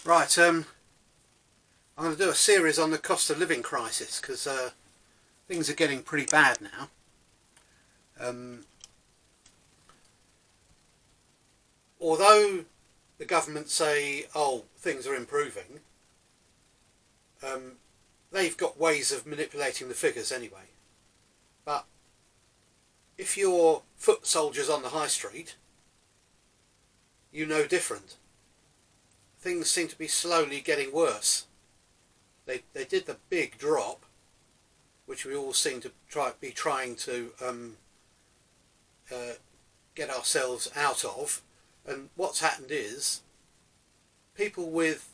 Right, I'm going to do a series on the cost of living crisis because things are getting pretty bad now. Although the government say, oh, things are improving, they've got ways of manipulating the figures anyway. But if you're foot soldiers on the high street, you know different. Things seem to be slowly getting worse. They did the big drop, which we all seem to be trying to get ourselves out of. And what's happened is people with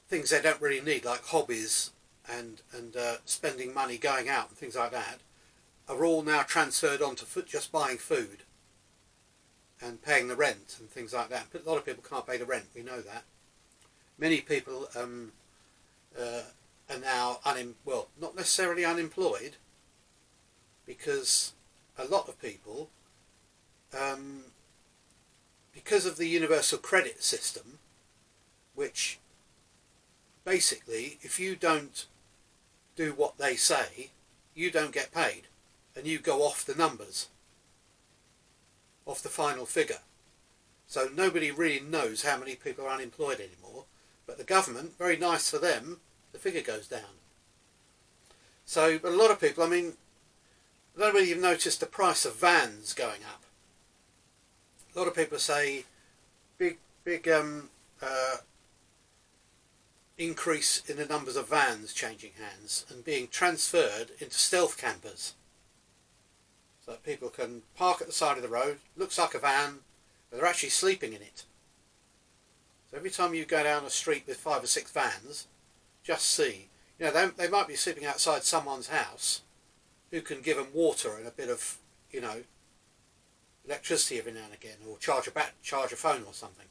things they don't really need, like hobbies and spending money going out and things like that, are all now transferred onto just buying food and paying the rent and things like that. But a lot of people can't pay the rent, we know that. Many people are now not necessarily unemployed, because a lot of people, because of the universal credit system, which basically if you don't do what they say, you don't get paid, and you go off the numbers, off the final figure. So nobody really knows how many people are unemployed anymore, but the government, very nice for them, the figure goes down. So, but a lot of people, I mean, I don't really even notice the price of vans going up. A lot of people say big increase in the numbers of vans changing hands and being transferred into stealth campers, so that people can park at the side of the road, looks like a van, but they're actually sleeping in it. So every time you go down a street with 5 or 6 vans, just see, you know, they might be sleeping outside someone's house who can give them water and a bit of, you know, electricity every now and again, or charge a phone or something.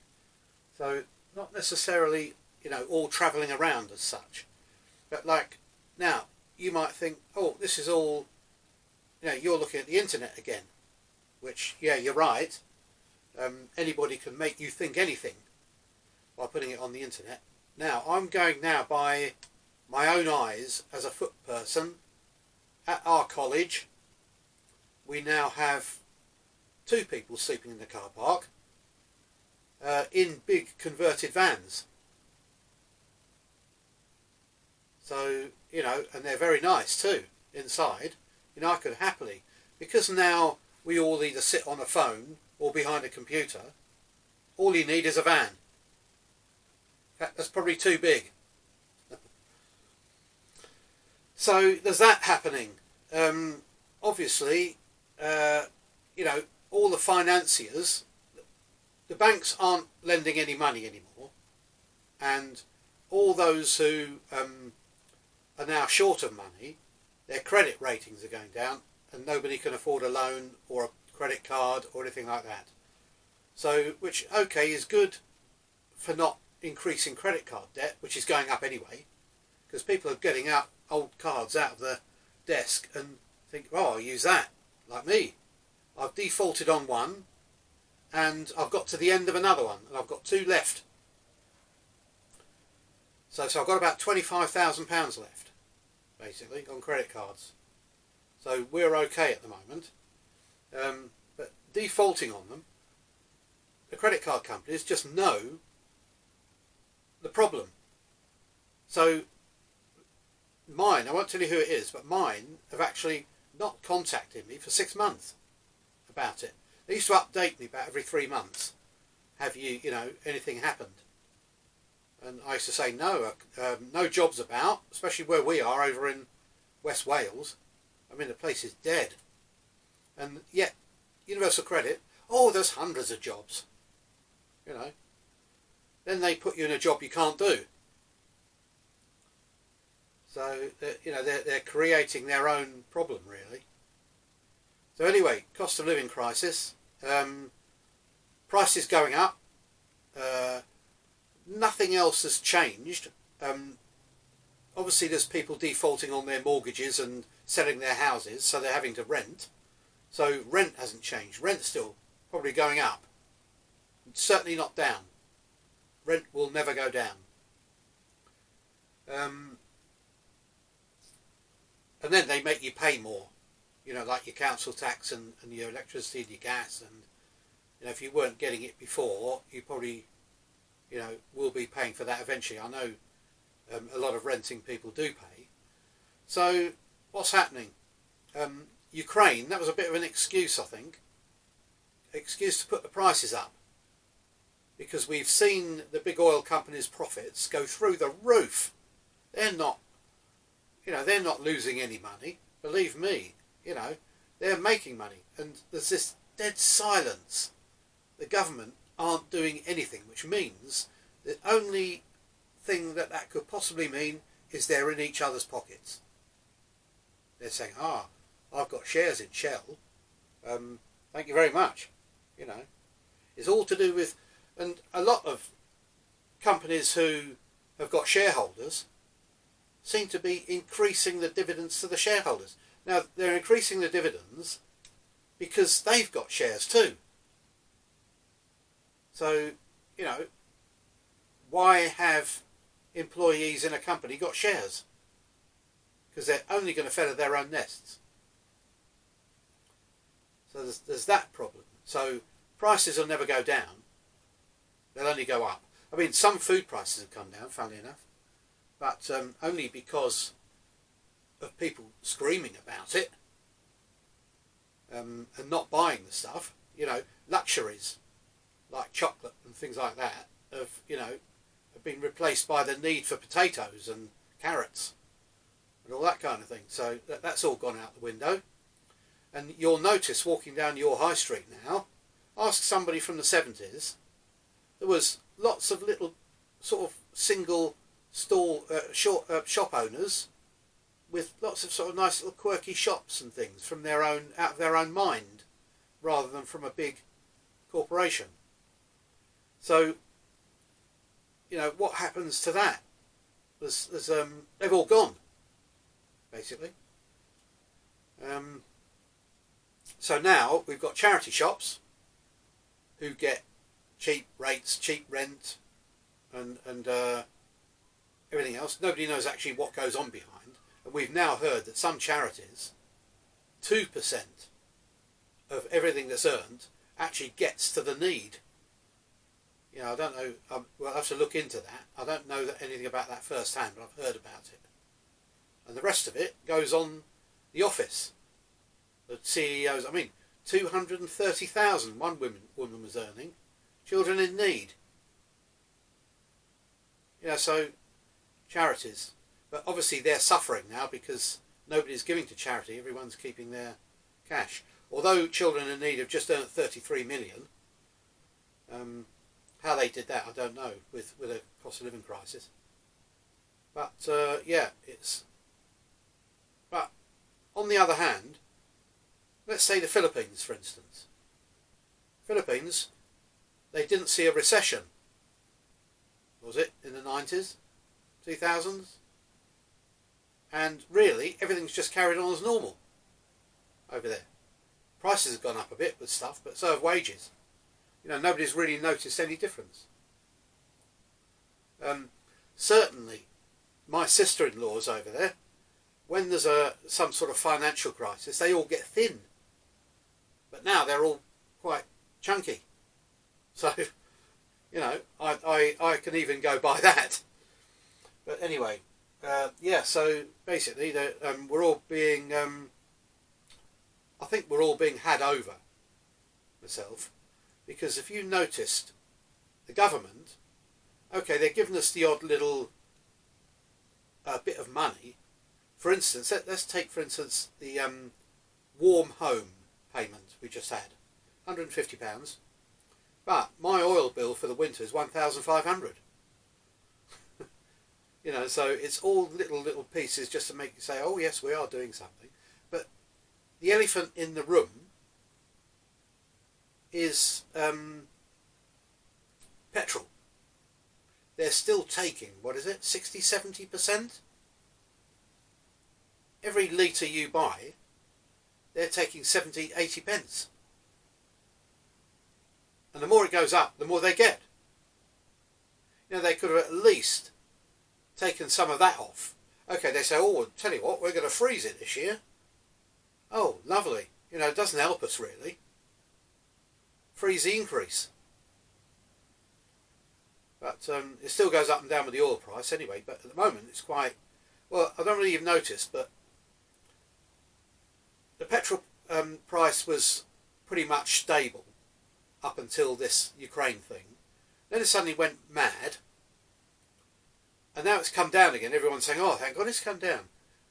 So not necessarily, you know, all travelling around as such. But like now, you might think, oh, this is all, you know, you're looking at the internet again, which, yeah, you're right. Anybody can make you think anything by putting it on the internet. Now, I'm going now by my own eyes as a foot person. At our college, we now have 2 people sleeping in the car park in big converted vans. So, you know, and they're very nice too inside. You know, I could happily, because now we all either sit on a phone or behind a computer, all you need is a van. That's probably too big. So there's that happening. Obviously, you know, all the financiers, the banks aren't lending any money anymore, and all those who are now short of money, their credit ratings are going down, and nobody can afford a loan or a credit card or anything like that. So, which, okay, is good for not increasing credit card debt, which is going up anyway, because people are getting out old cards out of the desk and think, oh, I'll use that, like me. I've defaulted on one and I've got to the end of another one and I've got 2 left. So I've got about £25,000 left, basically, on credit cards. So we're okay at the moment. But defaulting on them, the credit card companies just know the problem. So mine, I won't tell you who it is, but mine have actually not contacted me for 6 months about it. They used to update me about every 3 months. Have you, you know, anything happened? And I used to say no, no jobs about, especially where we are over in West Wales. I mean, the place is dead. And yet, Universal Credit, oh, there's hundreds of jobs. You know. Then they put you in a job you can't do. So, you know, they're creating their own problem, really. So anyway, cost of living crisis. Prices going up. Nothing else has changed. Obviously, there's people defaulting on their mortgages and selling their houses, so they're having to rent. So rent hasn't changed. Rent's still probably going up. Certainly not down. rent will never go down. And then they make you pay more, you know, like your council tax and your electricity and your gas, and you know, if you weren't getting it before, you probably, you know, will be paying for that eventually. I know a lot of renting people do pay. So what's happening? Ukraine, that was a bit of an excuse, I think. Excuse to put the prices up, because we've seen the big oil companies' profits go through the roof. They're not, you know, they're not losing any money. Believe me, you know, they're making money, and there's this dead silence. The government aren't doing anything, which means the only thing that could possibly mean is they're in each other's pockets. They're saying, I've got shares in Shell, thank you very much. You know, it's all to do with, and a lot of companies who have got shareholders seem to be increasing the dividends to the shareholders. Now, they're increasing the dividends because they've got shares too. So, you know, why have employees in a company got shares? Because they're only going to feather their own nests. So there's that problem. So prices will never go down. They'll only go up. I mean, some food prices have come down, funnily enough, but only because of people screaming about it and not buying the stuff. You know, luxuries like chocolate and things like that have been replaced by the need for potatoes and carrots and all that kind of thing. So that's all gone out the window. And you'll notice walking down your high street now, ask somebody from the 70s, there was lots of little sort of single stall shop owners with lots of sort of nice little quirky shops and things from their own, out of their own mind, rather than from a big corporation. So, you know, what happens to that? They've all gone, basically. So now we've got charity shops who get cheap rates, cheap rent, and everything else. Nobody knows actually what goes on behind. And we've now heard that some charities, 2% of everything that's earned actually gets to the need. You know, I don't know, we'll have to look into that. I don't know anything about that firsthand, but I've heard about it. And the rest of it goes on the office. The CEOs, I mean, 230,000 one woman was earning. Children in need. You know, so charities. But obviously they're suffering now because nobody's giving to charity. Everyone's keeping their cash. Although children in need have just earned 33 million. How they did that, I don't know, with a cost of living crisis. But, yeah, it's... But, on the other hand, let's say the Philippines, for instance. Philippines, they didn't see a recession. Was it in the 90s? 2000s? And really, everything's just carried on as normal over there. Prices have gone up a bit with stuff, but so have wages. You know, nobody's really noticed any difference. Certainly, my sister-in-law's over there. When there's some sort of financial crisis, they all get thin. But now they're all quite chunky. So, you know, I can even go by that. But anyway, yeah, so basically we're all being, I think we're all being had over, myself. Because if you noticed, the government, okay, they're giving us the odd little bit of money. For instance, let's take, for instance, the warm home payment we just had, £150. But my oil bill for the winter is £1,500. You know, so it's all little pieces just to make you say, oh yes, we are doing something. But the elephant in the room is petrol. They're still taking, what is it, 60-70%? Every litre you buy, they're taking 70-80 pence. And the more it goes up, the more they get. least taken some of that off. Okay, they say, oh, I'll tell you what, we're going to freeze it this year. Oh, lovely. You know, it doesn't help us really. Freeze the increase. But it still goes up and down with the oil price anyway. But at the moment, it's quite... Well, I don't know if you've noticed, but the petrol price was pretty much stable up until this Ukraine thing. Then it suddenly went mad. And now it's come down again. Everyone's saying, oh, thank God it's come down.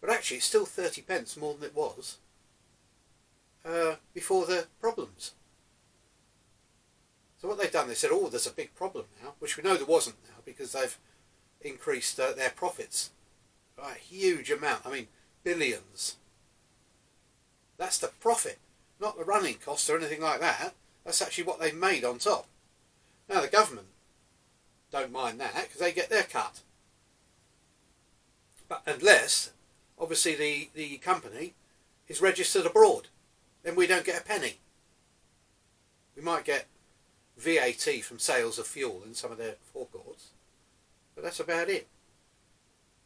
But actually, it's still 30 pence more than it was before the problems. So what they've done, they said, oh, there's a big problem now, which we know there wasn't now because they've increased their profits by a huge amount. I mean, billions. That's the profit, not the running costs or anything like that. That's actually what they've made on top. Now, the government don't mind that because they get their cut. But unless, obviously, the company is registered abroad, then we don't get a penny. We might get VAT from sales of fuel in some of their forecourts, but that's about it.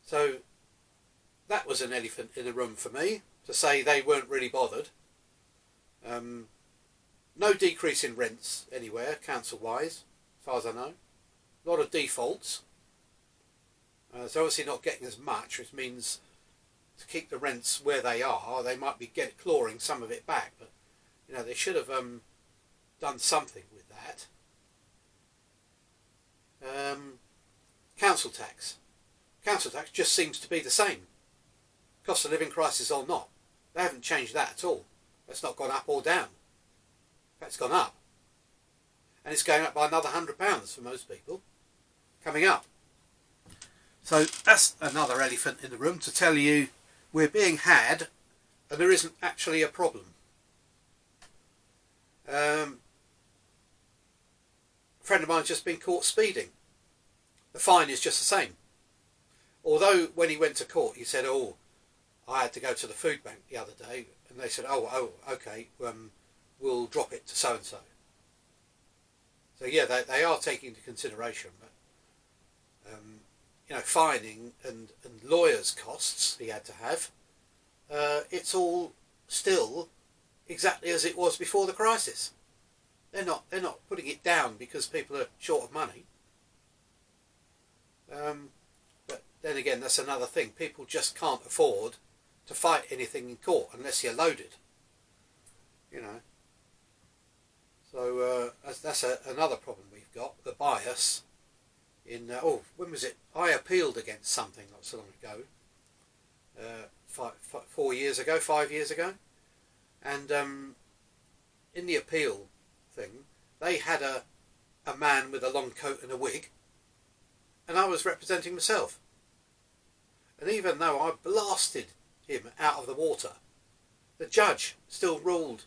So that was an elephant in the room for me, to say they weren't really bothered. No decrease in rents anywhere, council-wise, as far as I know. A lot of defaults. So obviously not getting as much, which means to keep the rents where they are, they might be clawing some of it back. But you know, they should have done something with that. Council tax. Council tax just seems to be the same. Cost of living crisis or not. They haven't changed that at all. It's not gone up or down. In fact, it's gone up. And it's going up by another £100 for most people. Coming up. So that's another elephant in the room to tell you we're being had and there isn't actually a problem. A friend of mine's just been caught speeding. The fine is just the same. Although when he went to court he said, oh, I had to go to the food bank the other day, and they said, oh okay, we'll drop it to so and so. So yeah, they are taking into consideration, but you know, fining and lawyers' costs he had to have, it's all still exactly as it was before the crisis. They're not putting it down because people are short of money. But then again, that's another thing. People just can't afford to fight anything in court unless you're loaded. You know. So that's another problem we've got. The bias in when was it? I appealed against something not so long ago. 5 years ago, and in the appeal thing, they had a man with a long coat and a wig, and I was representing myself. And even though I blasted him out of the water, the judge still ruled,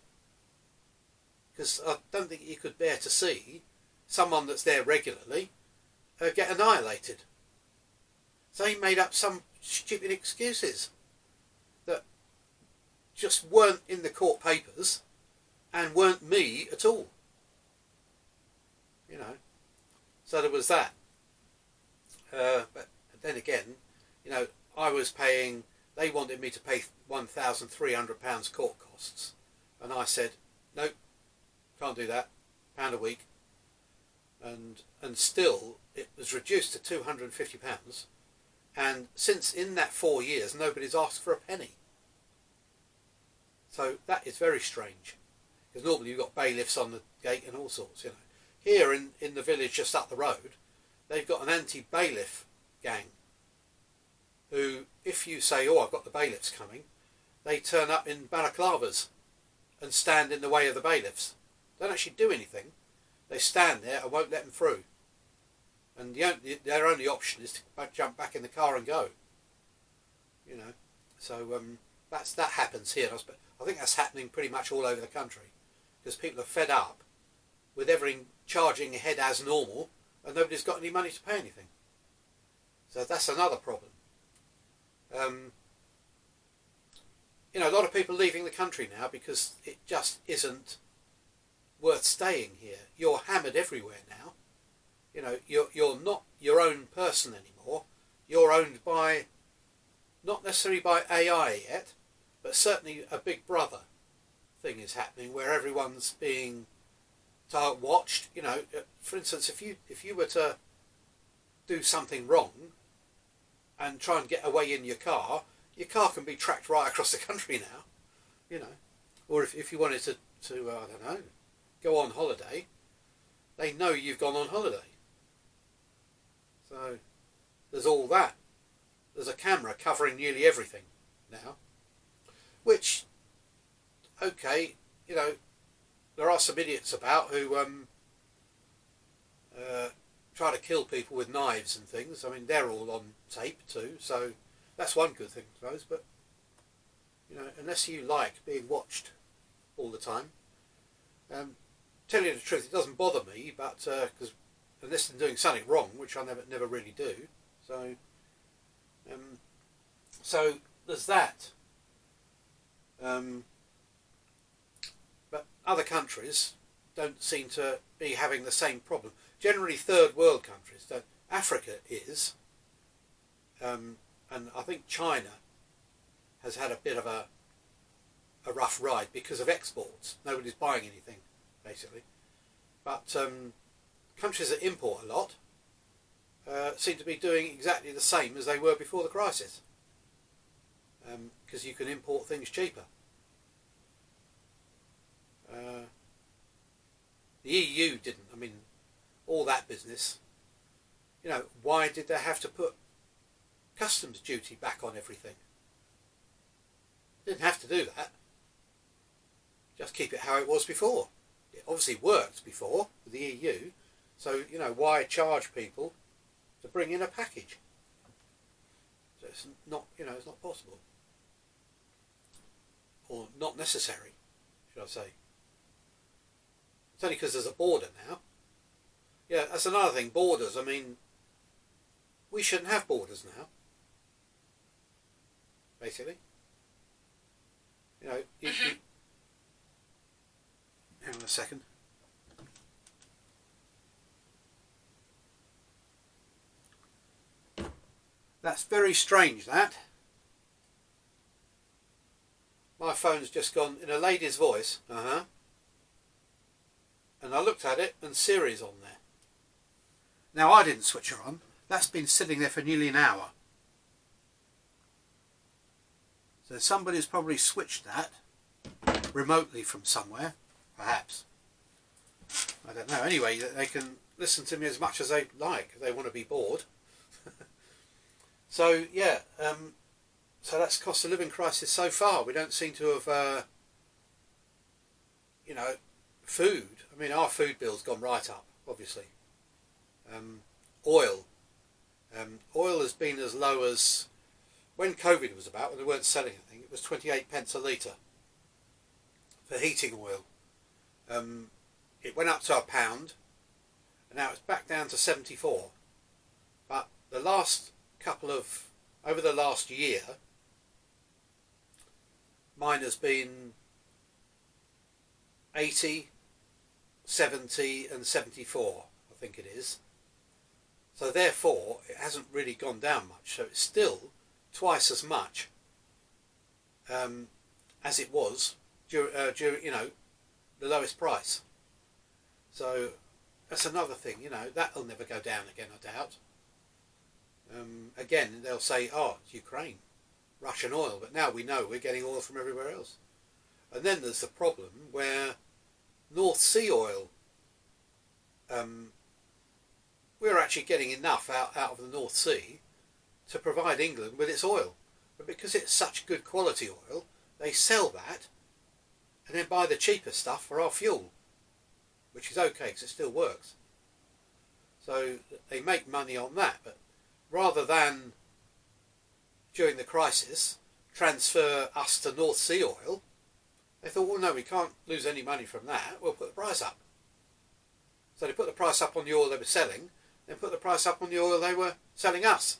because I don't think you could bear to see someone that's there regularly get annihilated. So he made up some stupid excuses that just weren't in the court papers and weren't me at all. You know, so there was that. But then again, you know, I was paying, they wanted me to pay £1,300 court costs, and I said, nope, can't do that, £1 a week. And still it was reduced to £250, and since in that 4 years nobody's asked for a penny. So that is very strange, because normally you've got bailiffs on the gate and all sorts, you know. Here in the village just up the road, they've got an anti-bailiff gang who, if you say, oh, I've got the bailiffs coming, they turn up in balaclavas and stand in the way of the bailiffs. They don't actually do anything. They stand there and won't let them through. And their only option is to jump back in the car and go. You know, so that happens here. I think that's happening pretty much all over the country, because people are fed up with everything charging ahead as normal, and nobody's got any money to pay anything. So that's another problem. You know, a lot of people leaving the country now because it just isn't worth staying here. You're hammered everywhere now. You know, you're not your own person anymore. You're owned by, not necessarily by AI yet, but certainly a big brother thing is happening where everyone's being watched. You know, for instance, if you were to do something wrong and try and get away in your car can be tracked right across the country now. You know, or if you wanted to I don't know, go on holiday, they know you've gone on holiday. So there's all that. There's a camera covering nearly everything now, which, okay, you know, there are some idiots about who try to kill people with knives and things. I mean, they're all on tape too, so that's one good thing, I suppose. But, you know, unless you like being watched all the time, tell you the truth, it doesn't bother me, but because unless I'm doing something wrong, which I never really do, so so there's that. But other countries don't seem to be having the same problem. Generally, third world countries don't. Africa is, and I think China has had a bit of a rough ride because of exports. Nobody's buying anything, basically. But countries that import a lot seem to be doing exactly the same as they were before the crisis, because you can import things cheaper. The EU didn't. I mean, all that business. You know, why did they have to put customs duty back on everything? Didn't have to do that. Just keep it how it was before. It obviously worked before with the EU, so you know, why charge people to bring in a package? So it's not, you know, it's not possible, or not necessary, should I say? It's only because there's a border now. Yeah, that's another thing. Borders. I mean, we shouldn't have borders now. Basically, you know, hang on a second. That's very strange, that. My phone's just gone in a lady's voice. And I looked at it and Siri's on there. Now, I didn't switch her on. That's been sitting there for nearly an hour. So somebody's probably switched that remotely from somewhere, perhaps. I don't know. Anyway, they can listen to me as much as they like if they want to be bored. So, yeah, so that's cost of living crisis so far. We don't seem to have, you know, food. I mean, our food bill's gone right up, obviously. Oil. Oil has been as low as, when COVID was about, when they weren't selling anything, it was 28 pence a litre for heating oil. It went up to £1, and now it's back down to 74. But the last over the last year, mine has been 80, 70 and 74, I think it is. So therefore, it hasn't really gone down much. So it's still twice as much as it was during, you know, the lowest price. So that's another thing, you know, that'll never go down again, I doubt. Again, they'll say, oh, it's Ukraine, Russian oil, but now we know we're getting oil from everywhere else. And then there's the problem where North Sea oil, we're actually getting enough out of the North Sea to provide England with its oil. But because it's such good quality oil, they sell that and then buy the cheaper stuff for our fuel, which is okay because it still works. So they make money on that, but rather than, during the crisis, transfer us to North Sea oil, they thought, well, no, we can't lose any money from that, we'll put the price up. So they put the price up on the oil they were selling, then put the price up on the oil they were selling us.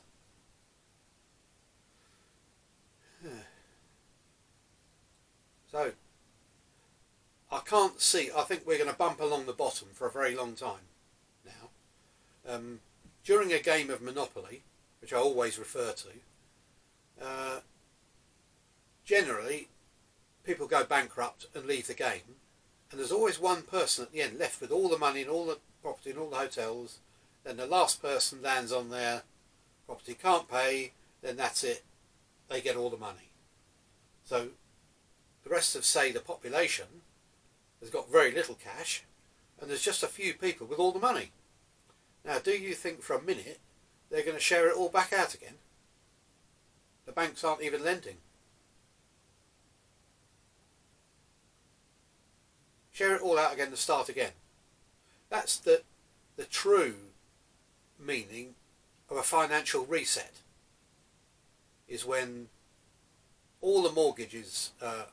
So, I can't see, I think we're going to bump along the bottom for a very long time now. During a game of Monopoly, which I always refer to, generally people go bankrupt and leave the game, and there's always one person at the end left with all the money and all the property and all the hotels. Then the last person lands on their property, can't pay, then that's it, they get all the money. So the rest of, say, the population has got very little cash, and there's just a few people with all the money. Now, do you think for a minute they're going to share it all back out again? The banks aren't even lending. Share it all out again and start again. That's the true meaning of a financial reset, is when all the mortgages are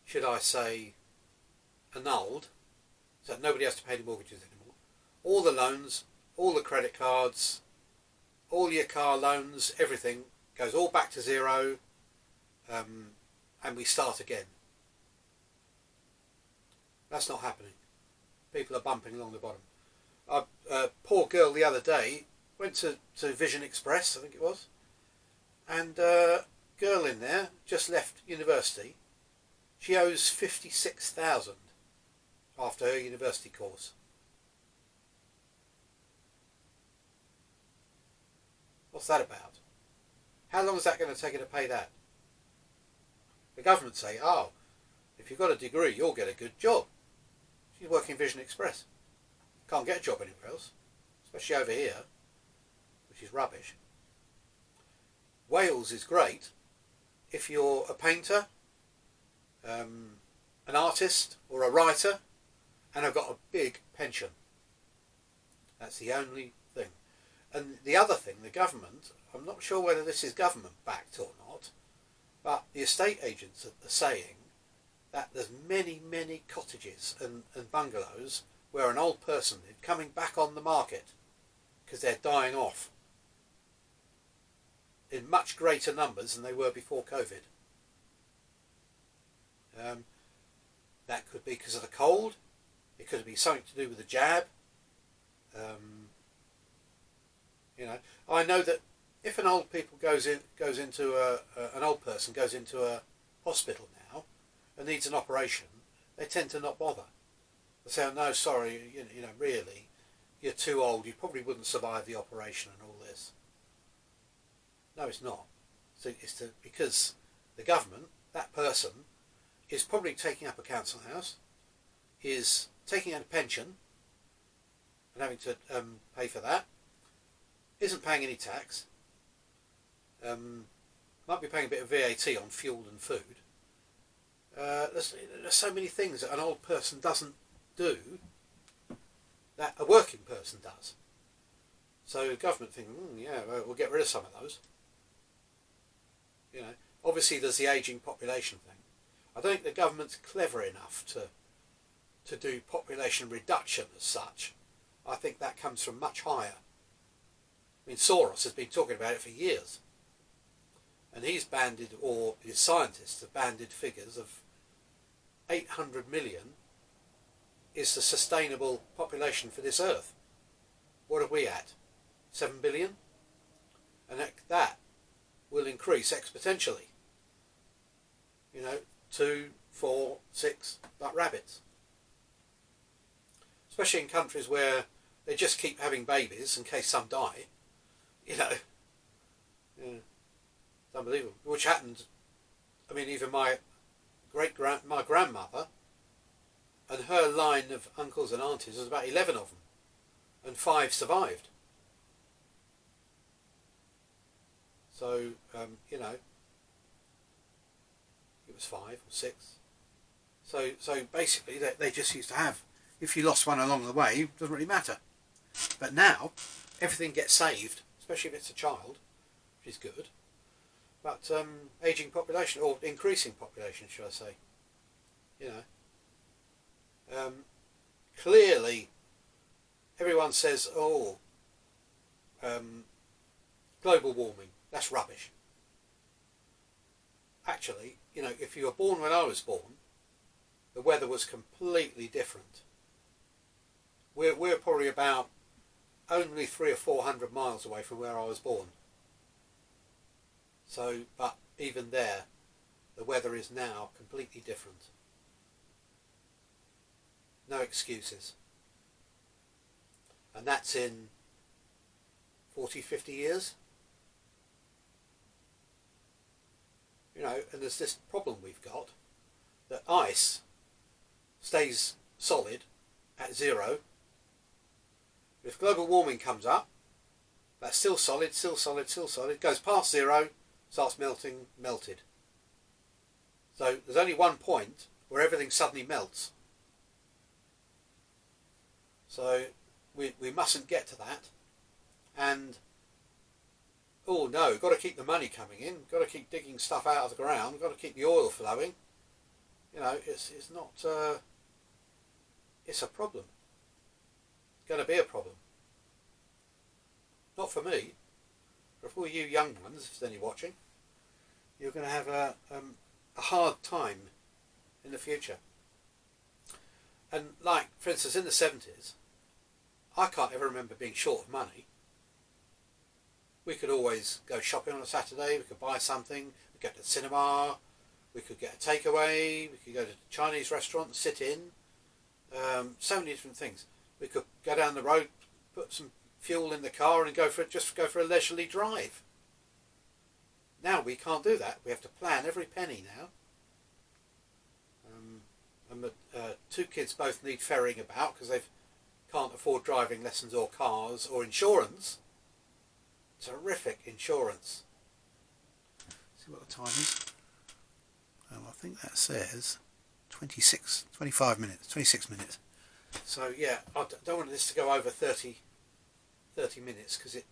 should I say, annulled, so nobody has to pay any mortgages anymore. All the loans, all the credit cards, all your car loans, everything goes all back to zero, and we start again. That's not happening. People are bumping along the bottom. A poor girl the other day went to Vision Express, I think it was, and a girl in there just left university. She owes 56,000 after her university course. What's that about? How long is that going to take her to pay that? The government say, oh, if you've got a degree, you'll get a good job. She's working Vision Express. Can't get a job anywhere else, especially over here, which is rubbish. Wales is great if you're a painter, an artist or a writer, and have got a big pension. That's the only thing. And the other thing, the government, I'm not sure whether this is government backed or not, but the estate agents are saying that there's many, many cottages and bungalows where an old person is coming back on the market because they're dying off in much greater numbers than they were before COVID. That could be because of the cold. It could be something to do with the jab. You know, I know that if an old person goes into a hospital now and needs an operation, they tend to not bother. They say, oh, no, sorry, you know, really, you're too old. You probably wouldn't survive the operation and all this. No, it's not. So because the government, that person, is probably taking up a council house, is taking out a pension and having to pay for that, isn't paying any tax, might be paying a bit of VAT on fuel and food. There's so many things that an old person doesn't do that a working person does. So the government think, yeah, well, we'll get rid of some of those. You know, obviously there's the ageing population thing. I don't think the government's clever enough to do population reduction as such. I think that comes from much higher. I mean, Soros has been talking about it for years. And he's banded, or his scientists have banded figures of 800 million is the sustainable population for this earth. What are we at? 7 billion? And that will increase exponentially. You know, 2, 4, 6, like rabbits. Especially in countries where they just keep having babies in case some die. You know, yeah, it's unbelievable. Which happened, I mean, even my grandmother and her line of uncles and aunties was about 11 of them, and 5 survived. So, you know, it was 5 or 6. So basically, they just used to have, if you lost one along the way, it doesn't really matter. But now, everything gets saved, especially if it's a child, which is good. But ageing population, or increasing population, should I say, you know, clearly, everyone says, oh, global warming, that's rubbish. Actually, you know, if you were born when I was born, the weather was completely different. We're probably about only 300 or 400 miles away from where I was born. So, but even there, the weather is now completely different. No excuses. And that's in 40, 50 years. You know, and there's this problem we've got, that ice stays solid at 0. If global warming comes up, that's still solid, still solid, still solid, goes past 0, starts melting, melted. So there's only one point where everything suddenly melts. So we mustn't get to that. And oh no, got to keep the money coming in, got to keep digging stuff out of the ground, got to keep the oil flowing. You know, it's not, it's a problem. It's going to be a problem. Not for me, but for you young ones, if there's any watching, you're going to have a hard time in the future. And like, for instance, in the 70s, I can't ever remember being short of money. We could always go shopping on a Saturday, we could buy something, we could go to the cinema, we could get a takeaway, we could go to a Chinese restaurant and sit in. So many different things. We could go down the road, put some fuel in the car and go for a leisurely drive. Now we can't do that. We have to plan every penny now. And the 2 kids both need ferrying about because they can't afford driving lessons or cars or insurance. Terrific insurance. See what the time is. Well, I think that says 25 minutes, 26 minutes. So yeah, I don't want this to go over 30 minutes because it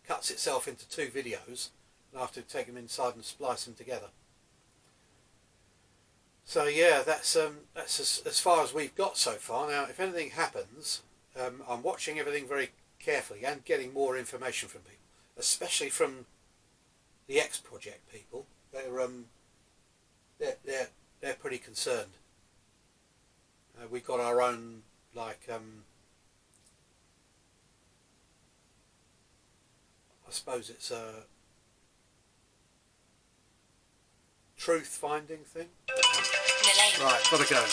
cuts itself into 2 videos and I have to take them inside and splice them together. So yeah, that's as far as we've got so far. Now, if anything happens, I'm watching everything very carefully and getting more information from people, especially from the X project people. They're pretty concerned. We've got our own, like, I suppose it's a truth finding thing. Right, gotta go.